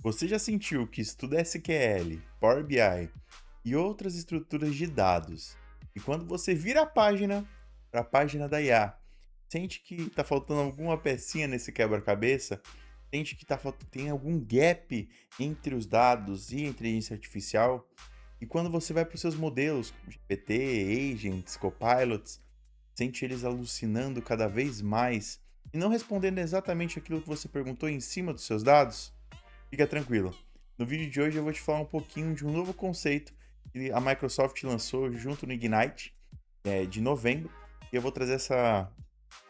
Você já sentiu que estuda SQL, Power BI e outras estruturas de dados, e quando você vira a página para a página da IA, sente que está faltando alguma pecinha nesse quebra-cabeça? Sente que tem algum gap entre os dados e a inteligência artificial? E quando você vai para os seus modelos, GPT, agents, copilots, sente eles alucinando cada vez mais e não respondendo exatamente aquilo que você perguntou em cima dos seus dados? Fica tranquilo. No vídeo de hoje eu vou te falar um pouquinho de um novo conceito que a Microsoft lançou junto no Ignite, de novembro, e eu vou trazer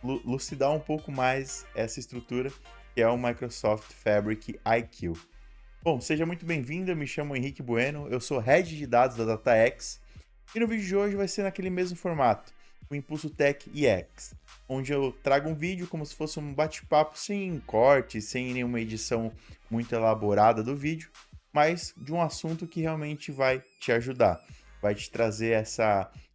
lucidar um pouco mais essa estrutura, que é o Microsoft Fabric IQ. Bom, seja muito bem-vindo, eu me chamo Henrique Bueno, eu sou Head de Dados da DataX, e no vídeo de hoje vai ser naquele mesmo formato, o Impulso Tech EX, onde eu trago um vídeo como se fosse um bate-papo sem corte, sem nenhuma edição muito elaborada do vídeo, mas de um assunto que realmente vai te ajudar, vai te trazer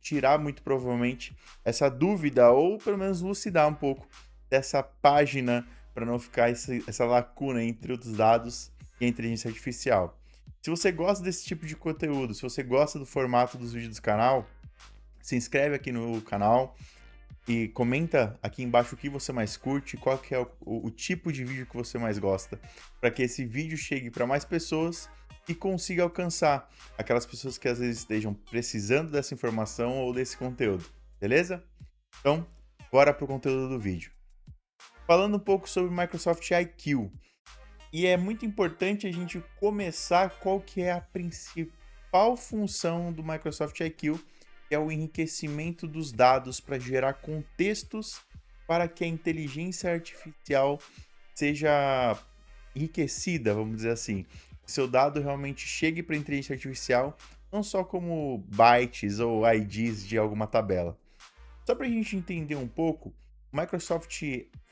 tirar muito provavelmente essa dúvida, ou pelo menos lucidar um pouco dessa página, para não ficar essa lacuna entre os dados e a inteligência artificial. Se você gosta desse tipo de conteúdo, se você gosta do formato dos vídeos do canal, se inscreve aqui no canal e comenta aqui embaixo o que você mais curte, qual que é o tipo de vídeo que você mais gosta, para que esse vídeo chegue para mais pessoas e consiga alcançar aquelas pessoas que às vezes estejam precisando dessa informação ou desse conteúdo, beleza? Então, bora para o conteúdo do vídeo. Falando um pouco sobre o Microsoft IQ, e é muito importante a gente começar qual que é a principal função do Microsoft IQ, que é o enriquecimento dos dados para gerar contextos para que a inteligência artificial seja enriquecida, vamos dizer assim. Que seu dado realmente chegue para a inteligência artificial, não só como bytes ou IDs de alguma tabela. Só para a gente entender um pouco, o Microsoft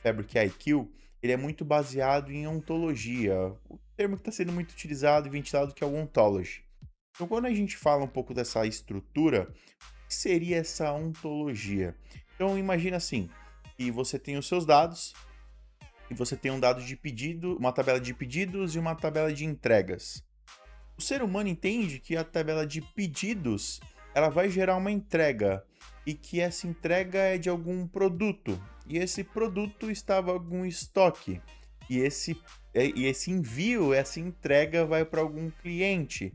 Fabric IQ ele é muito baseado em ontologia, o termo que está sendo muito utilizado e ventilado que é o ontology. Então, quando a gente fala um pouco dessa estrutura, o que seria essa ontologia? Então, imagina assim, que você tem os seus dados e você tem um dado de pedido, uma tabela de pedidos e uma tabela de entregas. O ser humano entende que a tabela de pedidos ela vai gerar uma entrega e que essa entrega é de algum produto e esse produto estava em algum estoque e esse envio, essa entrega vai para algum cliente.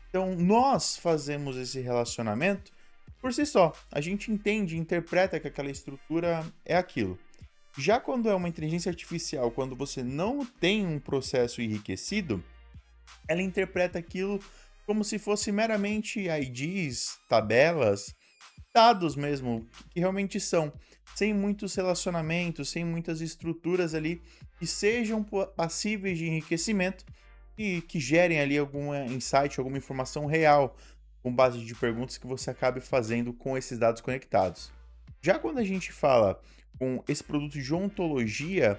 Então nós fazemos esse relacionamento por si só. A gente entende, interpreta que aquela estrutura é aquilo. Já quando é uma inteligência artificial, quando você não tem um processo enriquecido, ela interpreta aquilo como se fosse meramente IDs, tabelas, dados mesmo, que realmente são, sem muitos relacionamentos, sem muitas estruturas ali que sejam passíveis de enriquecimento e que gerem ali algum insight, alguma informação real, com base de perguntas que você acabe fazendo com esses dados conectados. Já quando a gente fala com esse produto de ontologia,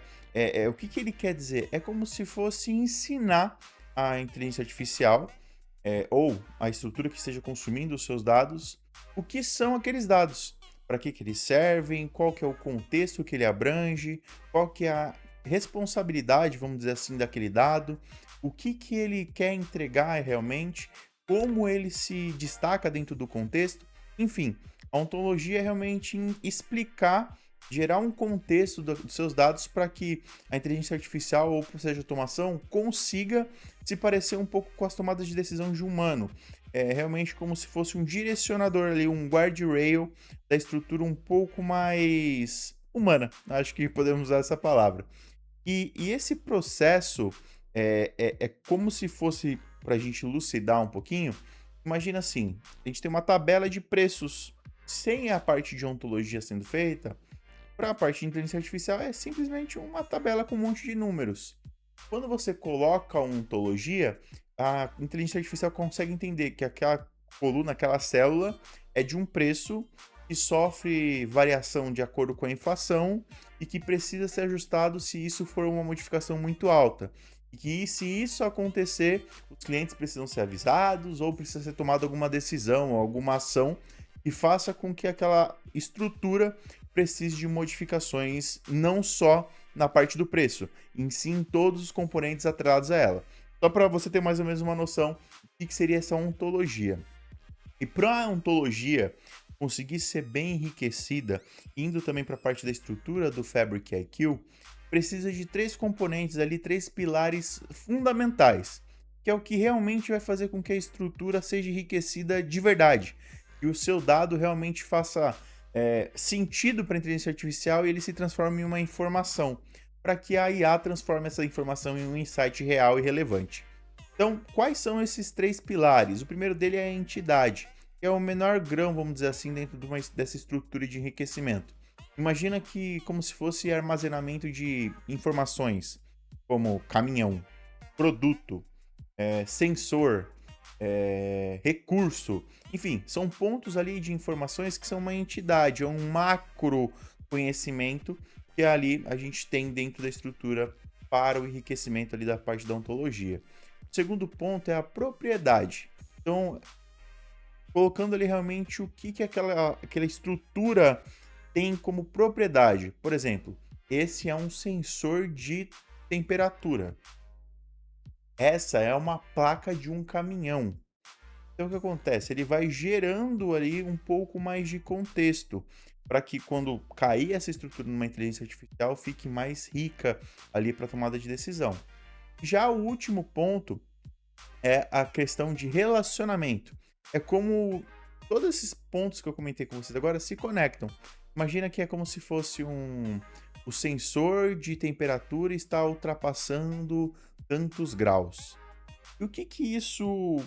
o que, que ele quer dizer? É como se fosse ensinar a inteligência artificial ou a estrutura que esteja consumindo os seus dados, o que são aqueles dados, para que eles servem, qual que é o contexto que ele abrange, qual que é a responsabilidade, vamos dizer assim, daquele dado, o que, que ele quer entregar realmente, como ele se destaca dentro do contexto, enfim, a ontologia é realmente explicar, gerar um contexto dos seus dados para que a inteligência artificial ou o processo de automação consiga se parecer um pouco com as tomadas de decisão de um humano. É realmente como se fosse um direcionador ali, um guardrail da estrutura um pouco mais humana. Acho que podemos usar essa palavra. E esse processo é como se fosse, para a gente lucidar um pouquinho, imagina assim, a gente tem uma tabela de preços sem a parte de ontologia sendo feita, para a parte de inteligência artificial é simplesmente uma tabela com um monte de números. Quando você coloca uma ontologia, a inteligência artificial consegue entender que aquela coluna, aquela célula é de um preço que sofre variação de acordo com a inflação e que precisa ser ajustado se isso for uma modificação muito alta. E que se isso acontecer, os clientes precisam ser avisados ou precisa ser tomada alguma decisão, alguma ação que faça com que aquela estrutura precise de modificações não só na parte do preço, em sim todos os componentes atrelados a ela. Só para você ter mais ou menos uma noção do que seria essa ontologia. E para a ontologia conseguir ser bem enriquecida, indo também para a parte da estrutura do Fabric IQ, precisa de três componentes ali, três pilares fundamentais, que é o que realmente vai fazer com que a estrutura seja enriquecida de verdade, e o seu dado realmente faça sentido para a inteligência artificial e ele se transforme em uma informação, para que a IA transforme essa informação em um insight real e relevante. Então, quais são esses três pilares? O primeiro dele é a entidade, que é o menor grão, vamos dizer assim, dentro dessa estrutura de enriquecimento. Imagina que como se fosse armazenamento de informações, como caminhão, produto, sensor, recurso, enfim, são pontos ali de informações que são uma entidade, é um macro conhecimento que ali a gente tem dentro da estrutura para o enriquecimento ali da parte da ontologia. O segundo ponto é a propriedade. Então, colocando ali realmente o que aquela estrutura tem como propriedade. Por exemplo, esse é um sensor de temperatura. Essa é uma placa de um caminhão. Então, o que acontece? Ele vai gerando ali um pouco mais de contexto para que quando cair essa estrutura numa inteligência artificial fique mais rica ali para tomada de decisão. Já o último ponto é a questão de relacionamento. É como todos esses pontos que eu comentei com vocês agora se conectam. Imagina que é como se fosse o sensor de temperatura está ultrapassando tantos graus. E o que que isso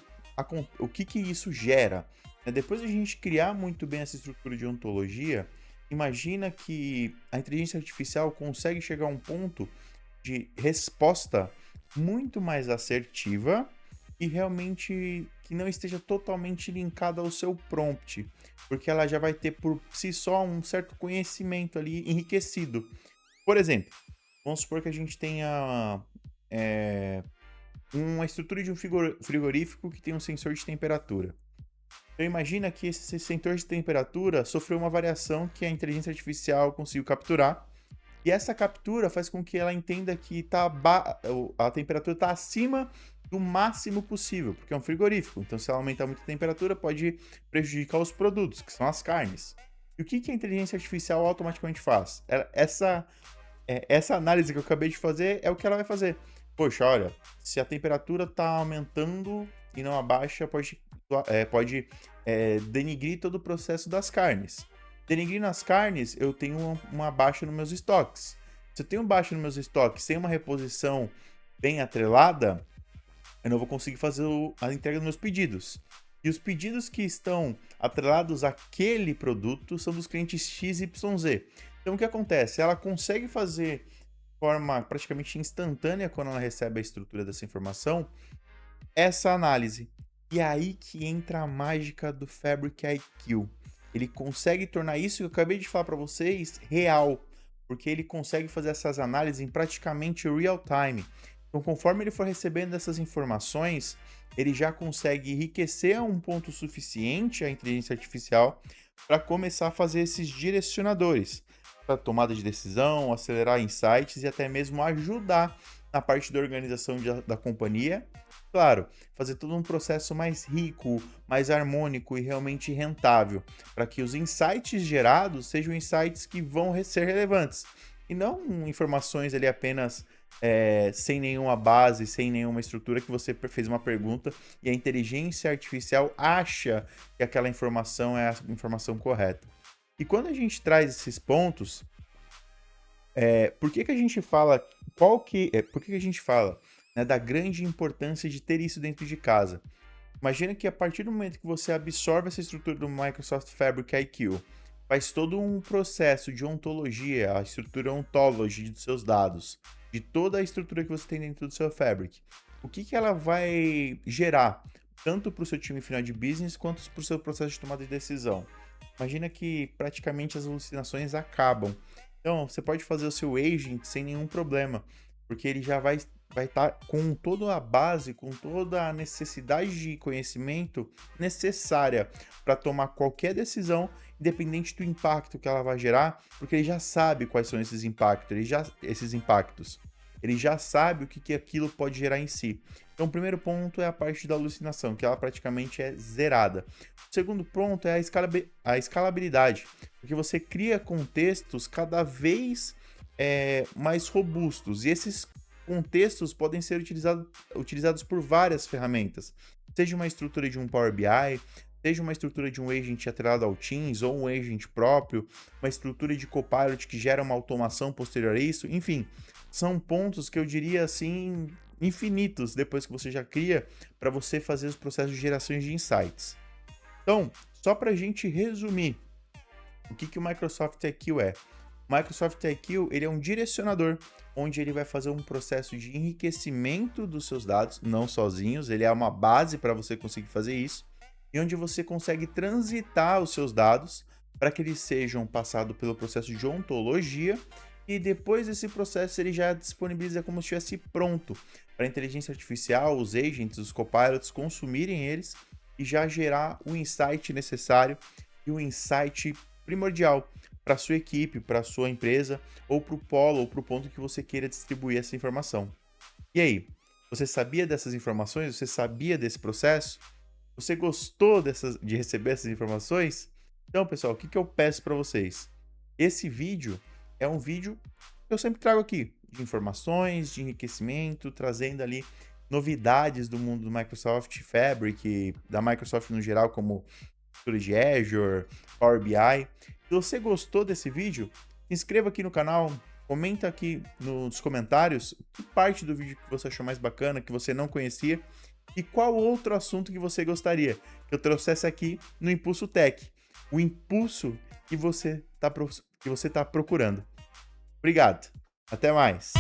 gera? Depois de a gente criar muito bem essa estrutura de ontologia, imagina que a inteligência artificial consegue chegar a um ponto de resposta muito mais assertiva e realmente que não esteja totalmente linkada ao seu prompt, porque ela já vai ter por si só um certo conhecimento ali enriquecido. Por exemplo, vamos supor que a gente tenha uma estrutura de um frigorífico que tem um sensor de temperatura. Então imagina que esse sensor de temperatura sofreu uma variação que a inteligência artificial conseguiu capturar, e essa captura faz com que ela entenda que a temperatura está acima do máximo possível, porque é um frigorífico. Então, se ela aumentar muito a temperatura, pode prejudicar os produtos, que são as carnes. E o que a inteligência artificial automaticamente faz? Essa análise que eu acabei de fazer é o que ela vai fazer. Poxa, olha, se a temperatura está aumentando e não abaixa, pode denigrir todo o processo das carnes. Denigrindo as carnes, eu tenho uma baixa nos meus estoques. Se eu tenho baixa nos meus estoques sem uma reposição bem atrelada, eu não vou conseguir fazer a entrega dos meus pedidos. E os pedidos que estão atrelados àquele produto são dos clientes XYZ. Então, o que acontece? Ela consegue fazer de forma praticamente instantânea, quando ela recebe a estrutura dessa informação, essa análise. E é aí que entra a mágica do Fabric IQ. Ele consegue tornar isso que eu acabei de falar para vocês real, porque ele consegue fazer essas análises em praticamente real time. Então, conforme ele for recebendo essas informações, ele já consegue enriquecer a um ponto suficiente a inteligência artificial para começar a fazer esses direcionadores para tomada de decisão, acelerar insights e até mesmo ajudar na parte da organização da companhia. Claro, fazer todo um processo mais rico, mais harmônico e realmente rentável, para que os insights gerados sejam insights que vão ser relevantes e não informações ali apenas sem nenhuma base, sem nenhuma estrutura, que você fez uma pergunta e a inteligência artificial acha que aquela informação é a informação correta. E quando a gente traz esses pontos, por que que a gente fala, por que que a gente fala, né, da grande importância de ter isso dentro de casa? Imagina que a partir do momento que você absorve essa estrutura do Microsoft Fabric IQ, faz todo um processo de ontologia, a estrutura ontology dos seus dados, de toda a estrutura que você tem dentro do seu Fabric. O que que ela vai gerar, tanto para o seu time final de business, quanto para o seu processo de tomada de decisão? Imagina que praticamente as alucinações acabam. Então, você pode fazer o seu agent sem nenhum problema, porque ele já vai estar com toda a base, com toda a necessidade de conhecimento necessária para tomar qualquer decisão, independente do impacto que ela vai gerar, porque ele já sabe quais são esses impactos. ele já sabe o que aquilo pode gerar em si. Então, o primeiro ponto é a parte da alucinação, que ela praticamente é zerada. O segundo ponto é a escalabilidade, porque você cria contextos cada vez mais robustos, e esses contextos podem ser utilizados por várias ferramentas, seja uma estrutura de um Power BI, seja uma estrutura de um agent atrelado ao Teams ou um agent próprio, uma estrutura de Copilot que gera uma automação posterior a isso, enfim, são pontos que eu diria assim infinitos depois que você já cria para você fazer os processos de geração de insights. Então, só para a gente resumir, o que o Microsoft IQ é? O Microsoft IQ ele é um direcionador, onde ele vai fazer um processo de enriquecimento dos seus dados, não sozinhos, ele é uma base para você conseguir fazer isso, e onde você consegue transitar os seus dados para que eles sejam passados pelo processo de ontologia, e depois desse processo ele já disponibiliza como se estivesse pronto para a inteligência artificial, os agents, os copilots consumirem eles e já gerar o insight necessário e o insight primordial para sua equipe, para sua empresa, ou para o polo, ou para o ponto que você queira distribuir essa informação. E aí, você sabia dessas informações? Você sabia desse processo? Você gostou de receber essas informações? Então, pessoal, o que eu peço para vocês? Esse vídeo é um vídeo que eu sempre trago aqui, de informações, de enriquecimento, trazendo ali novidades do mundo do Microsoft Fabric, da Microsoft no geral, como de Azure, Power BI. Se você gostou desse vídeo, se inscreva aqui no canal, comenta aqui nos comentários que parte do vídeo que você achou mais bacana, que você não conhecia, e qual outro assunto que você gostaria que eu trouxesse aqui no Impulso Tech, o impulso que você está procurando. Obrigado, até mais!